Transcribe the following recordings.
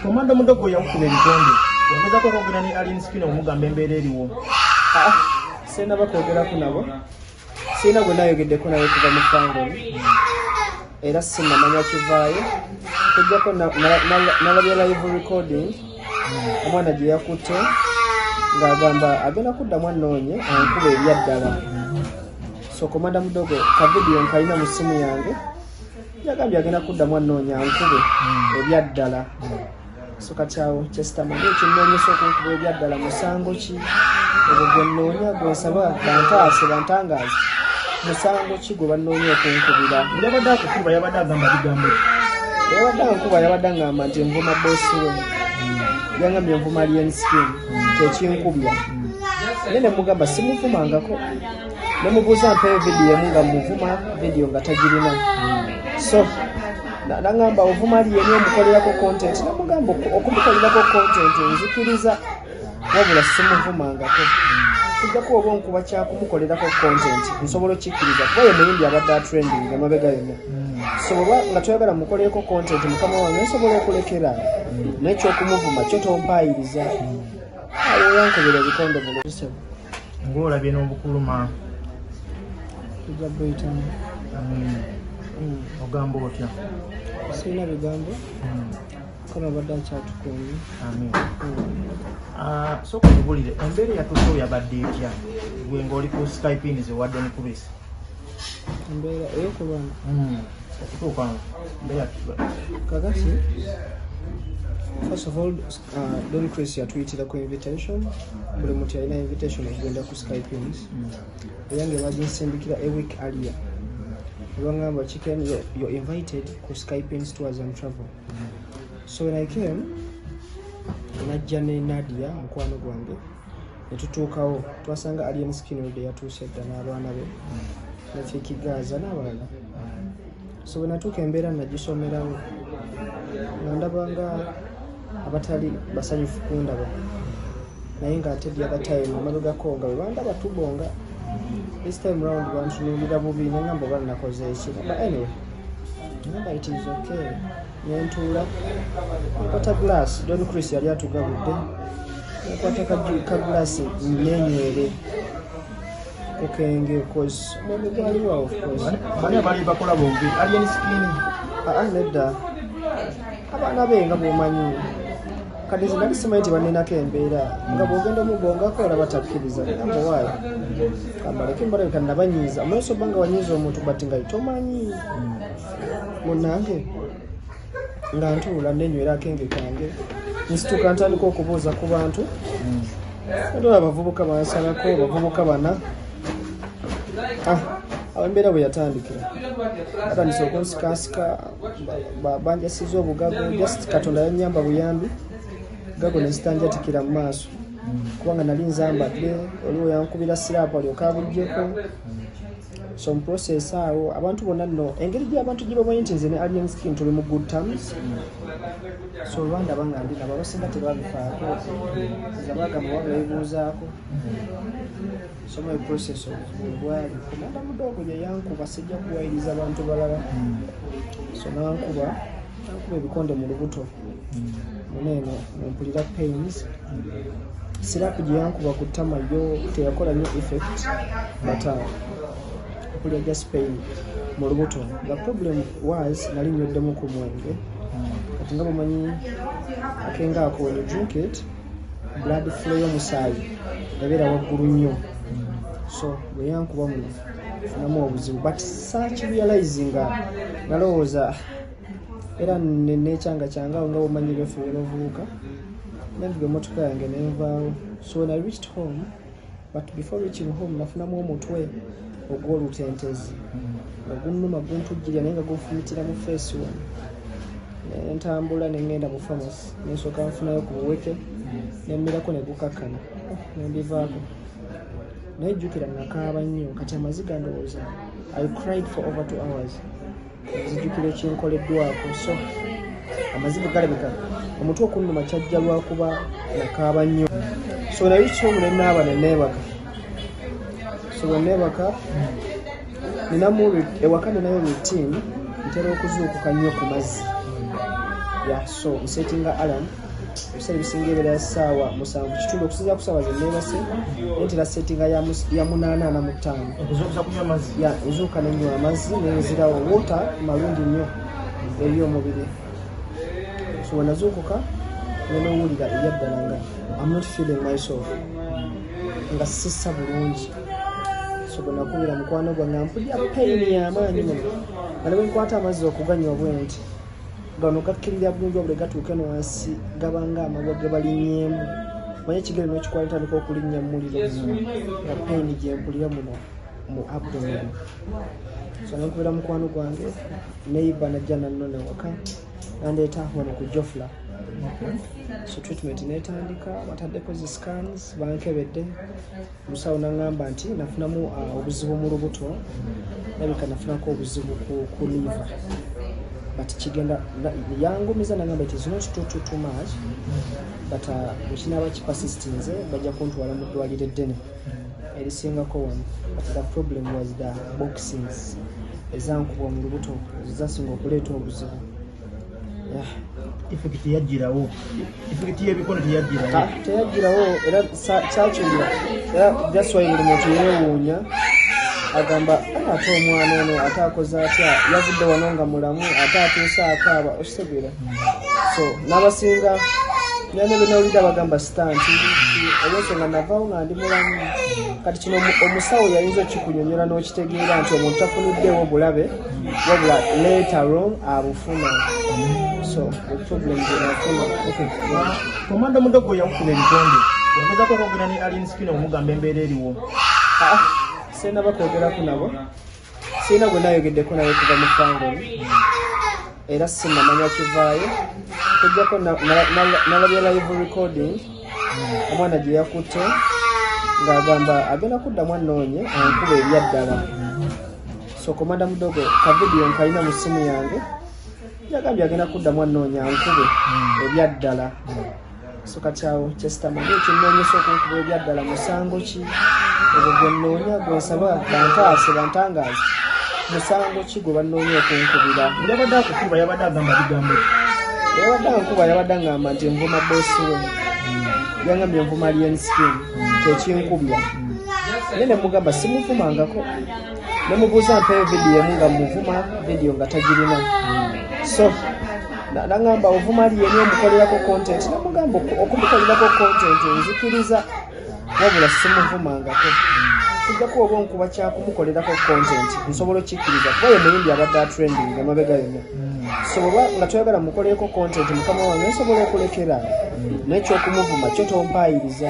Komanda mudogo yakuba ebikonde ogezako okwogera ne Alien Skin omugamba embeera eriwo. Sina bakwogeraku nabo sina gwe nayogeddeko naye kuva mu Fangoni era sinamanya kivaayo kujjako nalabya live recording omwana gye yakutte ng'agamba agenda kuddamu anoonye ankuba ebyaddala. So komanda mudogo ka video nkalina mu simu yange yagambye agenda kuddamu anoonya ankube ebyaddala. So kati awo kyesitama ng'ekinnoonyesa okunkuba ebyaddala musango ki ebyo gwe nnoonya gwensaba bantaase bantangaaze musango ki gwe bannoonya okunkubira. Yabadde akukuba yabadde agamba bigambo ki? Yabadde ankuba yabadde angamba nti envuma boosi we yangambye envuma Alien Skin tekinkubya. Naye ne mugamba simuvumangako ne mubuuza mpeeyo vidiyo emu nga muvuma vidiyo nga tagirina. So nangamba ovuma Alien omukolerako content namugamba okumukolerako content nzikiriza wabula simuvumangako kujjako oba onkuba kyakumukolerako content nsobola okikkiriza kuba ye muyimbi abadde atrending amabega yonna. So oba nga toyagala mukolereko content mukama wange nsobola okulekera n'ekyokumuvuma kyo tompaayiriza. Awo yankubira ebikonde mu lubisa ng'olabye n'obukuluma tujja bweyitamu ogamba otya? sirina bigambo kama badde akyatukuumye. Sooka tubulire embeera eyatuuse yabadde etya gwe ng'oli ku Skype ze wadde ne kubisa embeera ey'okulwana okutuuka mbeera kakati. First of all, Don Chris yatuyitira invitation. Buli muntu yalina invitation okugenda ku Skype ins. Eyange baginsindikira a week earlier. Lwangamba chicken you're invited ku Skype ins tours and travel. So when I came, najja ne Nadia mukwano gwange ne tutuukawo twasanga Alien Skin olde yatuuse dda n'abaana be ne Fiki Gaza n'abalala. So when natuuka embeera nagisomerawo nga ndabanga abatali basanyufu kundaba naye ng'ate the other time amabegako nga bwe bandaba tubonga. This time round bantunuulira bubi nengamba oba nakoze eki. But anyway, ngamba it is okay. Nentuula nkwata glass Don Chris yali atugabudde nkwata ka glass nenywere kukenge cause omuntu gwaliwo of course bani abali bakola bombi Alien Skin nedda abaana be nga bwomanyi kati nze nali simanyi nti baninako embeera nga bwogenda omubongako era batakkiriza namba waayo kambaleke mbalabika nabanyiiza amaaso oba nga wanyiiza omuntu bati nga tomanyi munange nga ntuula nenywera akenge kange nsituka ntandika okubuuza ku bantu ndola abavubuka bansalako abavubuka bana awo embeera bwe yatandikira atandise okunsikasika banjasiza obugago just Katonda yannyamba buyambi gago nezitanjatikira mu maaso kubanga nali nzambadde oliwo yankubira sirapu alyoka abugyeko. So mu process awo abantu bonna nno engeri gy'abantu gye bamanyi nti nze ne Alien Skin tuli mu good terms. So olwandaba nga ndi nabo abasinga tebabifaako nga bagamba wabula bibuuzaako. So my process bwali komanda mudogo gye yankuba sijja kuwayiriza abantu balala. So nankuba ebikonde mu lubuto muneeno nempulira pains. Sirapu gye yankuba ku ttama yo teyakola nnyo effect but okulya just pain mu lubuto. The problem was nali nywedemu ku mwenge kati nga bumanyi akenga ako when you drink it blood flow y'omusaayi ebeera waggulu nnyo. So bwe yankuba muno funamu obuzibu but saakirealize nga nalowooza era nekyanga kyangawo nga bumanyi befuula ovubuka nenvuga emmotoka yange nenvaawo. So when I reached home but before reaching home nafunamu omutwe ogw'olutentezi nga gunnuma guntujjirya naye nga gunfumitira mu face wano. Nentambula nengenda mu pharmacy nensooka nfunayo ku buweke nemmirako ne gukakkana nembivaako naye jjukira nakaaba nnyo kati amaziga ndowooza I cried for over 2 hours nzijjukira ekinkoleddwako. So amaziga galabika omutwe okunnuma kyajja lwakuba nakaaba nnyo. So naye kisomu nenaaba neneebaka. So bwe neebaka ninamu ewaka ninayo routine ntera okuzuukuka nnyo ku mazzi so nsettinga alarm ebiseera ebisinga ebeera ssaawa 7:30 okusinziira ku ssaawa ze neebase naye ntera settinga ya 8:45 nzuuka nenywa amazzi nenzirawo wota malungi nnyo eri omubiri so wenazuukuka nenowulira eryaddala nga I'm not feeling myself nga sissa bulungi so bwe nakubira mukwano gwange mpulira paini y'amaanyi muno nga ne bwe nkwata amazzi okuganywa bwe nti gano gakkirira bulungi wabule gatuuke no wansi gabanga amagwa ge balinnyemu manye ekigere n'ekikwala tandika okulinnya mu muliro nga paini gye mpulira muno mu abdomen so nankubira mukwano gwange neiba najja nannone waka nandeeta wano ku Jofla so treatment netandika bataddeko zi scans bankebedde musawo naŋŋamba nti nafunamu obuzibu mu lubuto nabika nafunako obuzibu ku liver but kigenda yangumiza naŋŋamba it is not too much but bwekinaaba kipersistinze bajja kuntwala mu ddwaliro eddene erisingako wano but the problem was the boxings ezankubwa mu lubuto zasinga okuleeta obuzibu effect yajjirawo effect y'ebikono teyajjirawo era kyakyulira era that's why buli muntu yeewuunya agamba ate omwana ono ate akoze atya yavudde wano nga mulamu ate atuuse akaaba okitegeera so n'abasinga nane benawulira bagamba stanti olwensonga navaawo nga ndi mulamu kati kino omusawo yayinza okikunyonyola n'okitegeera nti omuntu tafuniddeewo bulabe wabula later on abufuna so the problem zenafuna komanda mudogo yakukuba ebitonde ogezako okwogera ne Alien Skin omugamba embeera eriwo sirina bakwogerako nabo sirina gwe nayogeddeko naye kuva mu fangoni era sinnamanya kivaayo kujjako nalabya live recording omwana gye yakutte ng'agamba agenda kuddamu anoonye ankuba eryaddala so komanda mudogo ka vidiyo nkalina mu ssimu yange yagambye agenda kuddamu anoonya ankube ebyaddala so kati awo kyesitamanyi ekinnoonyesa okunkuba ebyaddala musango ki ebyo gwenoonya gwensaba bantaase bantangaaze musango ki gwe bannoonya okunkubira yabadde akukuba yabadde agamba bigambo yabadde ankuba yabadde aŋŋamba nti envuma boosi we yangambye envuma Alien Skin tekinkubya naye ne mugamba simuvumangako ne mubuuza mpeeyo vidiyo emu nga muvuma vidiyo nga tagirina so naŋŋamba ovuma Alien omukolerako content namugamba okumukolerako content nzikiriza wabula simuvumangako kijjako oba onkuba kyakumukolerako content nsobola okikkiriza kuba ye muyimbi abadde atrending amabega yonna so bweba nga toyagala mukolereko content mukama wange nsobola okulekera naye kyokumuvuma kyo tompaayiriza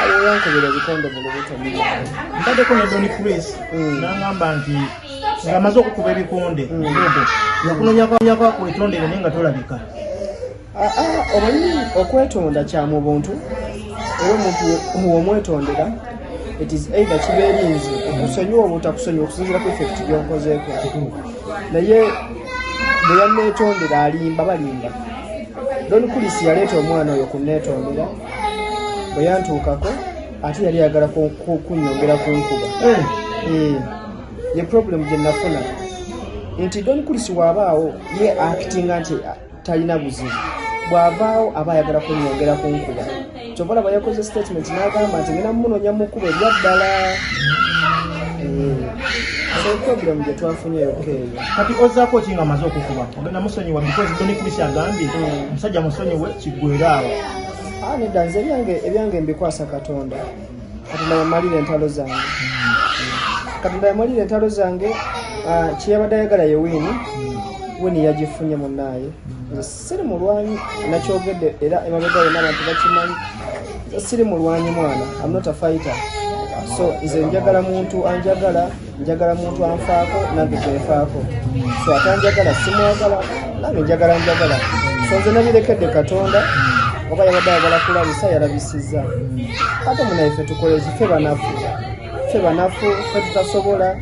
awo yankubira ebikonde mu lubuto ntaddeko ne Donny Press n'aŋŋamba nti ng'amaze okukuba ebikonde yakunonyako ku etondere naye nga tolabika omanyi okwetonda kya mu buntu era omuntu womwetondera it is either kibeerinze okusonyiwa oba otakusonyiwa okusinziira ku effect gy'onkozeeko naye bwe yanneetondera alimba balimba Don Kulisi yaleeta omwana oyo kunneetondera bwe yantuukako ate yali yagala kunnyongera kunkuba ye problem gye nafuna nti Don Kulisi bw'abaawo ye actinga nti talina buzibu bw'avaawo aba ayagala kunnyongera kunkuba kyova laba yakoze statement n'agamba nti ngenda mumunoonya mukuba ebyaddala so problem gye twafunye yokka eyo kati ozzaako ki nga amaze okukuba ogenda musonyiwa because Don Kulisi agambye omusajja musonyiwe kiggwera awo nedda nze ebyange mbikwasa Katonda Katonda yamalira entalo zange Katonda yamalira entalo zange kyeyabadde ayagala ye Winnie yagifunye munnaaye nze siri mulwanyi nakyogedde era emabega yonna abantu bakimanyi siri mulwanyi mwana I'm not a fighter so nze njagala muntu anjagala njagala muntu anfaako nange gwenfaako so atanjagala simwagala nange njagala so nze nabirekedde Katonda oba yabadde ayagala kulabisa yalabisizza ate munaife tukolezi ffe banafu ffe tutasobola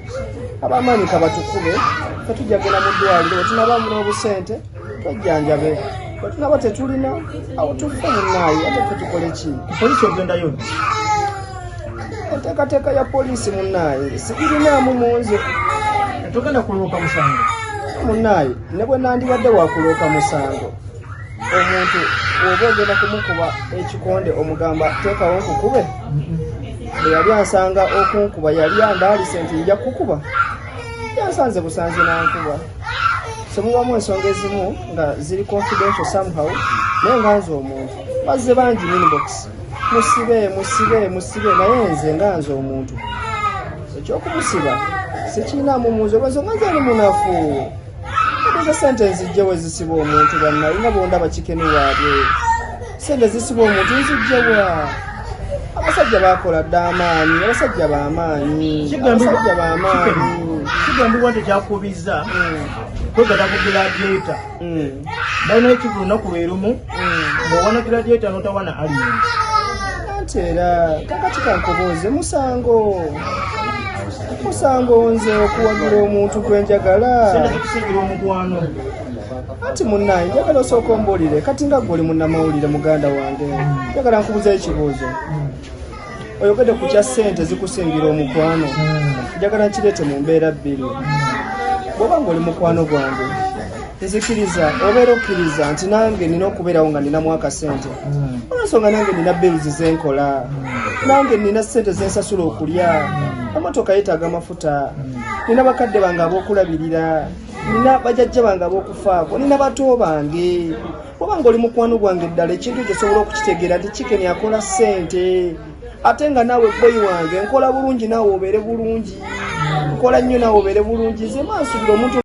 abamaanyi kabatukube ffe tujjagenda mu ddwaliro wetunabaamu n'obusente twejjanjabe wetunaba tetulina awo tufe munnaayi ate ffe tukole ki polisi ogendayo enteekateeka ya poliisi munnaayi sigirinaamu munze togenda kuloopa musango munnaye ne bwe nandibadde wakulooka musango omuntu oba ogenda kumukuba ekikonde omugamba teekawo nkukube bwe yali ansanga okunkuba yali andaalise nti nja kukuba yansanze busanze nankuba semubamu ensonga ezimu nga ziri confidential somehow naye nga nze omuntu bazze bangi inbox musibe naye nze nga nze omuntu ekyokumusiba sikiinaamu muzo lwensonga nze ali munafu ezo sente nzijje we zisiba omuntu bannaye nga bondaba kikene waabwe sente zisiba omuntu nzijjewa abasajja bakola dde amaanyi abasajja b'amaanyi kigambibwa nti kyakubiza kwegata ku gladiator balina ekivu lunaku lwerumu ng'owana gladiator n'otawana alien anti era kakati kankoboze musango nze okuwagira omuntu gwenjagala sente zikusingira omukwano anti munnaye njagala osooka ombuulire kati nga ggwe oli munnamawulire muganda wange njagala nkubuza ekibuuzo oyogedde ku kya ssente zikusingira omukwano njagala nkireete mu mbeera bbiri bw'oba ng'oli mukwano gwange nzikiriza obeera okkiriza nti nange nina okubeerawo nga ninamu akasente olwensonga nange nina bills zenkola nange nina ssente zensasula okulya emotoka yeetaaga amafuta nina bakadde bange ab'okulabirira nina bajjajja bange ab'okufaako nina bato bange bw'oba ng'oli mukwano gwange ddala ekintu gyosobola okukitegeera nti kikeni akola ssente ate nga naawe boyi wange nkola bulungi naawe obeere bulungi nkola nnyo naawe obeere bulungi nze mansubira omuntu